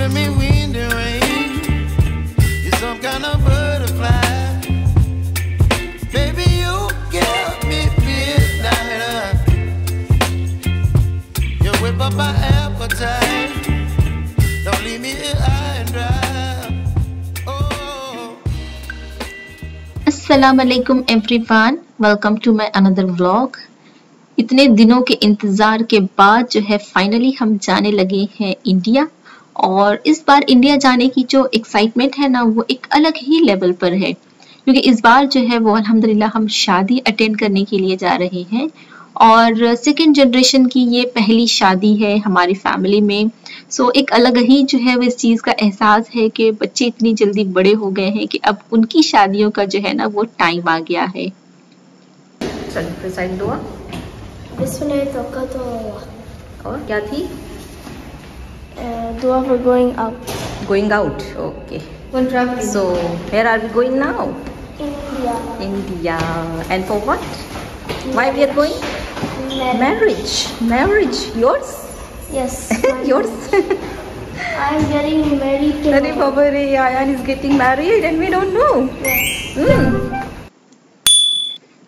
giving me wind and rain. You're some kind of butterfly. Baby, you give me midnight. You whip up my appetite. Don't leave me here high and dry. Oh. अस्सलाम वालेकुम everyone, welcome to my another vlog. इतने दिनों के इंतज़ार के बाद जो है फाइनली हम जाने लगे हैं इंडिया। और इस बार इंडिया जाने की जो एक्साइटमेंट है ना, वो एक अलग ही लेवल पर है, क्योंकि इस बार जो है वो अल्हम्दुलिल्लाह हम शादी अटेंड करने के लिए जा रहे हैं। और सेकंड जनरेशन की ये पहली शादी है हमारी फैमिली में। सो एक अलग ही जो है वो इस चीज़ का एहसास है कि बच्चे इतनी जल्दी बड़े हो गए हैं कि अब उनकी शादियों का जो है ना वो टाइम आ गया है। चलो रिसाइट दुआ। और क्या थी? Dua for going up. Going out, okay. When traveling. So where are we going now? India. India. And for what? Why we are going? Marriage. Marriage. Yours? Yes. Yours? I am getting married to. Arey Baba re, Ayan is getting married and we don't know. Yes.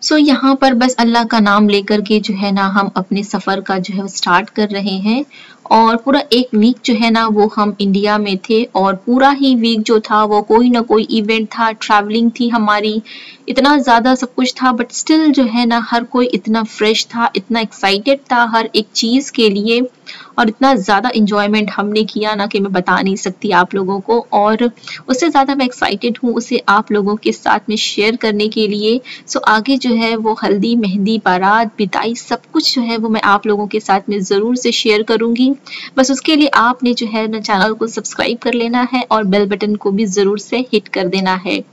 सो यहाँ पर बस अल्लाह का नाम लेकर के जो है ना हम अपने सफ़र का जो है स्टार्ट कर रहे हैं। और पूरा एक वीक जो है ना वो हम इंडिया में थे, और पूरा ही वीक जो था वो कोई ना कोई इवेंट था, ट्रैवलिंग थी हमारी, इतना ज़्यादा सब कुछ था। बट स्टिल जो है ना हर कोई इतना फ्रेश था, इतना एक्साइटेड था हर एक चीज़ के लिए, और इतना ज़्यादा इंजॉयमेंट हमने किया ना कि मैं बता नहीं सकती आप लोगों को। और उससे ज़्यादा मैं एक्साइटेड हूँ उसे आप लोगों के साथ में शेयर करने के लिए। सो आगे जो है वो हल्दी, मेहंदी, बारात, बिदाई सब कुछ जो है वो मैं आप लोगों के साथ में ज़रूर से शेयर करूँगी। बस उसके लिए आपने जो है ना चैनल को सब्सक्राइब कर लेना है और बेल बटन को भी ज़रूर से हिट कर देना है।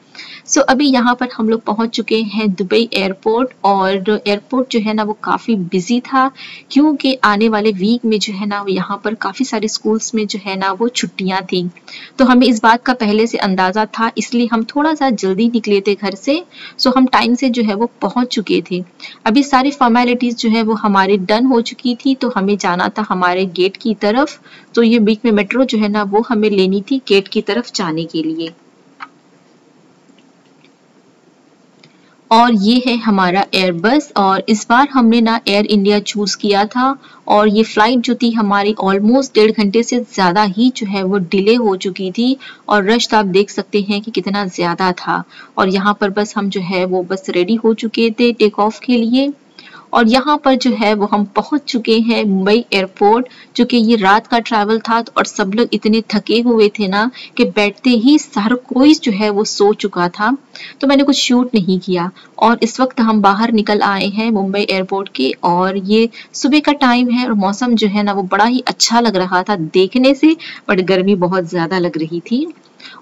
सो अभी यहाँ पर हम लोग पहुँच चुके हैं दुबई एयरपोर्ट, और एयरपोर्ट जो है ना वो काफ़ी बिजी था, क्योंकि आने वाले वीक में जो है ना यहाँ पर काफ़ी सारे स्कूल्स में जो है ना वो छुट्टियाँ थी। तो हमें इस बात का पहले से अंदाज़ा था, इसलिए हम थोड़ा सा जल्दी निकले थे घर से। सो हम टाइम से जो है वो पहुँच चुके थे। अभी सारी फॉर्मेलिटीज़ जो है वो हमारी डन हो चुकी थी, तो हमें जाना था हमारे गेट की तरफ। तो ये बीच में मेट्रो जो है ना वो हमें लेनी थी गेट की तरफ जाने के लिए। और ये है हमारा एयरबस, और इस बार हमने ना एयर इंडिया चूज़ किया था। और ये फ़्लाइट जो थी हमारी ऑलमोस्ट 1.5 घंटे से ज़्यादा ही जो है वो डिले हो चुकी थी, और रश आप देख सकते हैं कि कितना ज़्यादा था। और यहाँ पर बस हम जो है वो बस रेडी हो चुके थे टेक ऑफ के लिए। और यहाँ पर जो है वो हम पहुँच चुके हैं मुंबई एयरपोर्ट, जो कि ये रात का ट्रैवल था। और सब लोग इतने थके हुए थे ना कि बैठते ही हर कोई जो है वो सो चुका था, तो मैंने कुछ शूट नहीं किया। और इस वक्त हम बाहर निकल आए हैं मुंबई एयरपोर्ट के, और ये सुबह का टाइम है और मौसम जो है ना वो बड़ा ही अच्छा लग रहा था देखने से, बट गर्मी बहुत ज़्यादा लग रही थी।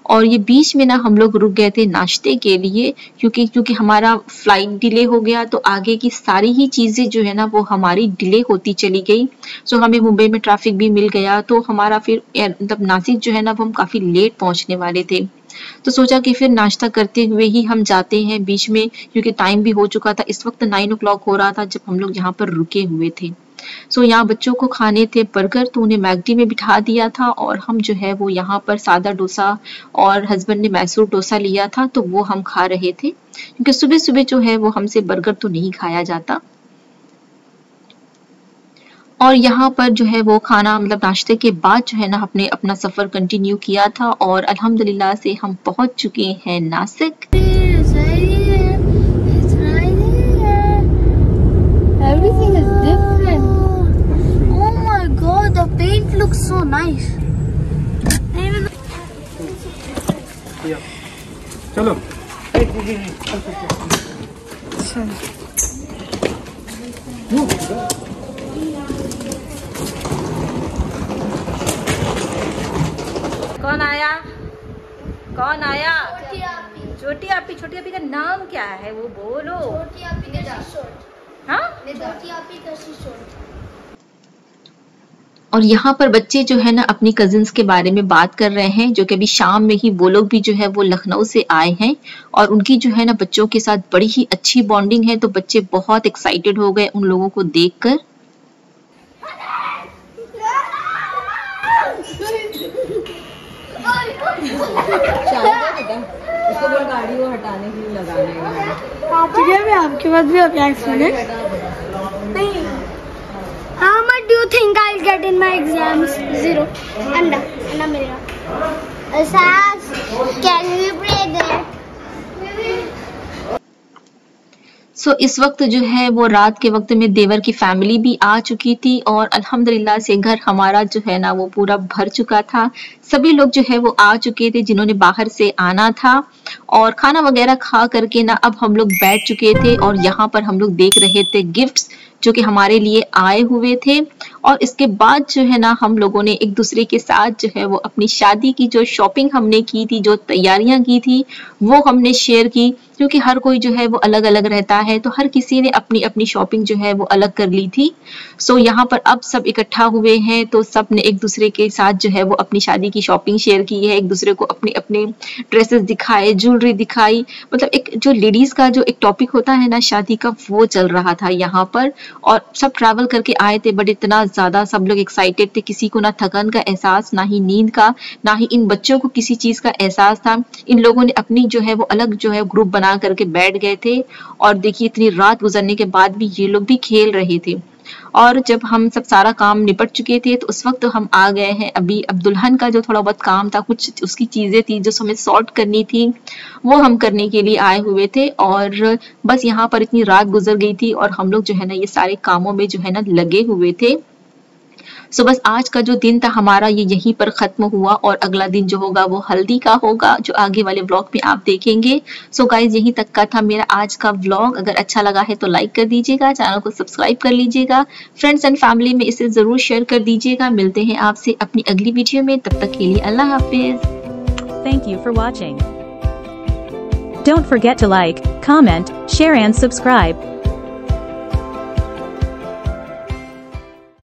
और ये बीच में ना हम लोग रुक गए थे नाश्ते के लिए, क्योंकि हमारा फ्लाइट डिले हो गया, तो आगे की सारी ही चीज़ें जो है ना वो हमारी डिले होती चली गई। सो हमें मुंबई में ट्रैफिक भी मिल गया, तो हमारा फिर मतलब नासिक जो है ना वो हम काफ़ी लेट पहुंचने वाले थे। तो सोचा कि फिर नाश्ता करते हुए ही हम जाते हैं बीच में, क्योंकि टाइम भी हो चुका था। इस वक्त 9 o'clock हो रहा था जब हम लोग यहाँ पर रुके हुए थे। सो यहाँ बच्चों को खाने थे बर्गर, तो उन्हें मैकडी में बिठा दिया था, और हम जो है वो यहाँ पर सादा डोसा, और हस्बैंड ने मैसूर डोसा लिया था, तो वो हम खा रहे थे, क्योंकि सुबह सुबह जो है वो हमसे बर्गर तो नहीं खाया जाता। और यहाँ पर जो है वो खाना मतलब नाश्ते के बाद जो है ना हमने अपना सफ़र कंटिन्यू किया था, और अल्हम्दुलिल्लाह से हम पहुँच चुके हैं Nashik. Everything is different. Oh my god, the paint looks so nice. चलो कौन आया? कौन आया? छोटी आपी। छोटी आपी। छोटी आपी का नाम क्या है वो बोलो। छोटी आपी का शीशोट। हाँ? छोटी आपी का शीशोट। और यहाँ पर बच्चे जो है ना अपनी कजिन्स के बारे में बात कर रहे हैं, जो कि अभी शाम में ही वो लोग भी जो है वो लखनऊ से आए हैं, और उनकी जो है ना बच्चों के साथ बड़ी ही अच्छी बॉन्डिंग है। तो बच्चे बहुत एक्साइटेड हो गए उन लोगों को देखकर। उसको बोल गाड़ी वो हटाने के लिए लगाने। पापा भी आपके पास भी अप्लाई सुने नहीं। How much do you think I'll get in my exams? 0. Anna मिलेगा। Sas, can we pray there? सो इस वक्त जो है वो रात के वक्त में देवर की फैमिली भी आ चुकी थी और अल्हम्दुलिल्लाह से घर हमारा जो है ना वो पूरा भर चुका था। सभी लोग जो है वो आ चुके थे जिन्होंने बाहर से आना था और खाना वगैरह खा करके ना अब हम लोग बैठ चुके थे और यहाँ पर हम लोग देख रहे थे गिफ्ट्स जो कि हमारे लिए आए हुए थे। और इसके बाद जो है ना हम लोगों ने एक दूसरे के साथ जो है वो अपनी शादी की जो शॉपिंग हमने की थी, जो तैयारियां की थी, वो हमने शेयर की, क्योंकि हर कोई जो है वो अलग अलग रहता है तो हर किसी ने अपनी अपनी शॉपिंग जो है वो अलग कर ली थी। सो यहाँ पर अब सब इकट्ठा हुए हैं तो सब ने एक दूसरे के साथ जो है वो अपनी शादी की शॉपिंग शेयर की है, एक दूसरे को अपने अपने ड्रेसेस दिखाए, ज्वेलरी दिखाई। मतलब एक जो लेडीज का जो एक टॉपिक होता है ना शादी का, वो चल रहा था यहाँ पर। और सब ट्रैवल करके आए थे बट इतना ज्यादा सब लोग एक्साइटेड थे, किसी को ना थकान का एहसास, ना ही नींद का, ना ही इन बच्चों को किसी चीज का एहसास था। इन लोगों ने अपनी जो है वो अलग जो है ग्रुप बना करके बैठ गए थे और देखिए इतनी रात गुजरने के बाद भी ये लोग भी खेल रहे थे। और जब हम सब सारा काम निपट चुके थे तो उस वक्त हम आ गए हैं अभी अब दुल्हन का जो थोड़ा बहुत काम था, कुछ उसकी चीजें थी जो हमें सॉर्ट करनी थी, वो हम करने के लिए आए हुए थे। और बस यहाँ पर इतनी रात गुजर गई थी और हम लोग जो है ना ये सारे कामों में जो है ना लगे हुए थे। सो बस आज का जो दिन था हमारा ये यहीं पर खत्म हुआ और अगला दिन जो होगा वो हल्दी का होगा, जो आगे वाले व्लॉग में आप देखेंगे। सो गाइज यहीं तक का था मेरा आज का व्लॉग। अगर अच्छा लगा है तो लाइक कर दीजिएगा, चैनल को सब्सक्राइब कर लीजिएगा, फ्रेंड्स एंड फैमिली में इसे जरूर शेयर कर दीजिएगा। मिलते हैं आपसे अपनी अगली वीडियो में, तब तक के लिए अल्लाह हाफिज। Thank you for watching. Don't forget to like, comment, share and subscribe.